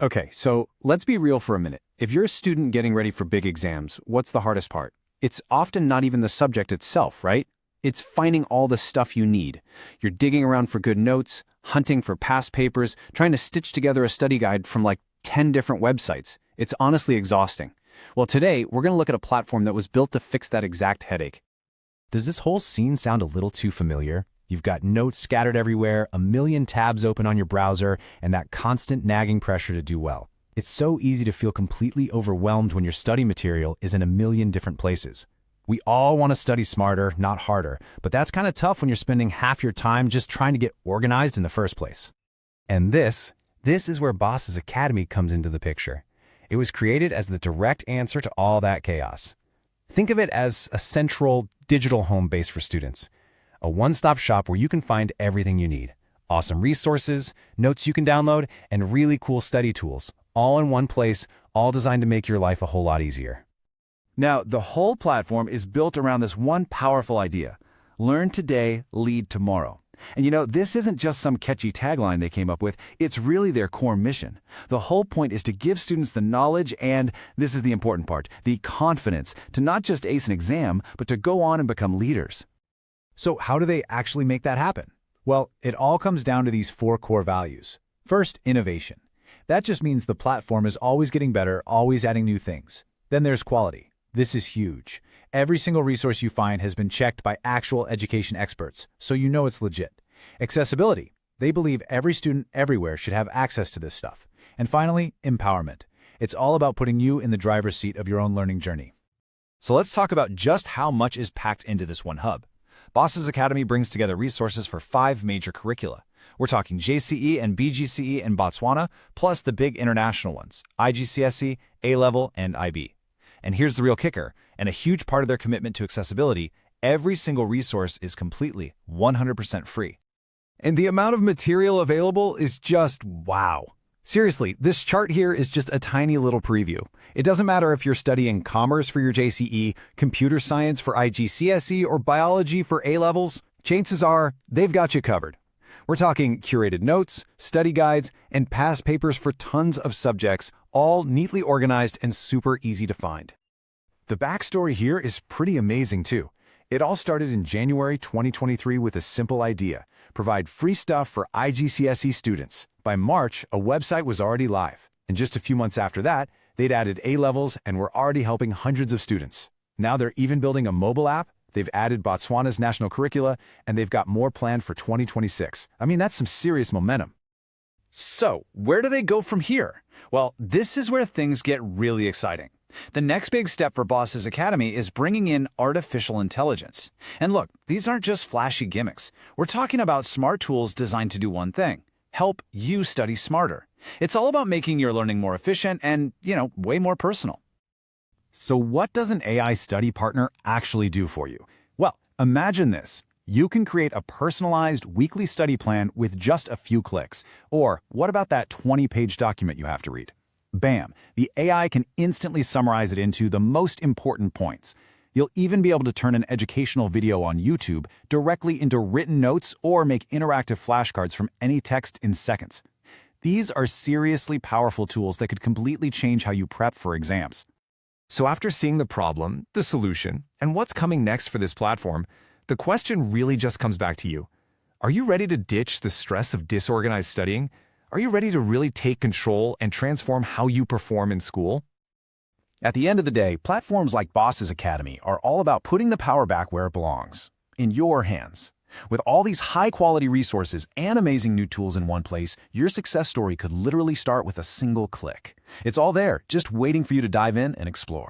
Okay, so let's be real for a minute. If you're a student getting ready for big exams, what's the hardest part? It's often not even the subject itself, right? It's finding all the stuff you need. You're digging around for good notes, hunting for past papers, trying to stitch together a study guide from like 10 different websites. It's honestly exhausting. Well, today, we're going to look at a platform that was built to fix that exact headache. Does this whole scene sound a little too familiar? You've got notes scattered everywhere, a million tabs open on your browser, and that constant nagging pressure to do well. It's so easy to feel completely overwhelmed when your study material is in a million different places. We all want to study smarter, not harder, but that's kind of tough when you're spending half your time just trying to get organized in the first place. And this is where Boss's Academy comes into the picture. It was created as the direct answer to all that chaos. Think of it as a central digital home base for students. A one-stop shop where you can find everything you need. Awesome resources, notes you can download, and really cool study tools, all in one place, all designed to make your life a whole lot easier. Now, the whole platform is built around this one powerful idea: learn today, lead tomorrow. And you know, this isn't just some catchy tagline they came up with, it's really their core mission. The whole point is to give students the knowledge and, this is the important part, the confidence to not just ace an exam, but to go on and become leaders. So how do they actually make that happen? Well, it all comes down to these four core values. First, innovation. That just means the platform is always getting better, always adding new things. Then there's quality. This is huge. Every single resource you find has been checked by actual education experts, so you know it's legit. Accessibility. They believe every student everywhere should have access to this stuff. And finally, empowerment. It's all about putting you in the driver's seat of your own learning journey. So let's talk about just how much is packed into this one hub. Boss's Academy brings together resources for 5 major curricula. We're talking JCE and BGCE in Botswana, plus the big international ones, IGCSE, A-Level, and IB. And here's the real kicker, and a huge part of their commitment to accessibility: every single resource is completely 100% free. And the amount of material available is just wow. Seriously, this chart here is just a tiny little preview. It doesn't matter if you're studying commerce for your JCE, computer science for IGCSE, or biology for A-levels, chances are they've got you covered. We're talking curated notes, study guides, and past papers for tons of subjects, all neatly organized and super easy to find. The backstory here is pretty amazing too. It all started in January 2023 with a simple idea: provide free stuff for IGCSE students. By March, a website was already live, and just a few months after that, they'd added A-levels and were already helping hundreds of students. Now they're even building a mobile app, they've added Botswana's national curricula, and they've got more planned for 2026. I mean, that's some serious momentum. So, where do they go from here? Well, this is where things get really exciting. The next big step for Boss's Academy is bringing in artificial intelligence. And look, these aren't just flashy gimmicks. We're talking about smart tools designed to do one thing: help you study smarter. It's all about making your learning more efficient and, way more personal. So what does an AI study partner actually do for you? Well, imagine this. You can create a personalized weekly study plan with just a few clicks. Or what about that 20-page document you have to read? Bam! The AI can instantly summarize it into the most important points. You'll even be able to turn an educational video on YouTube directly into written notes or make interactive flashcards from any text in seconds. These are seriously powerful tools that could completely change how you prep for exams. So after seeing the problem, the solution, and what's coming next for this platform, the question really just comes back to you. Are you ready to ditch the stress of disorganized studying? Are you ready to really take control and transform how you perform in school? At the end of the day, platforms like Boss's Academy are all about putting the power back where it belongs, in your hands. With all these high-quality resources and amazing new tools in one place, your success story could literally start with a single click. It's all there, just waiting for you to dive in and explore.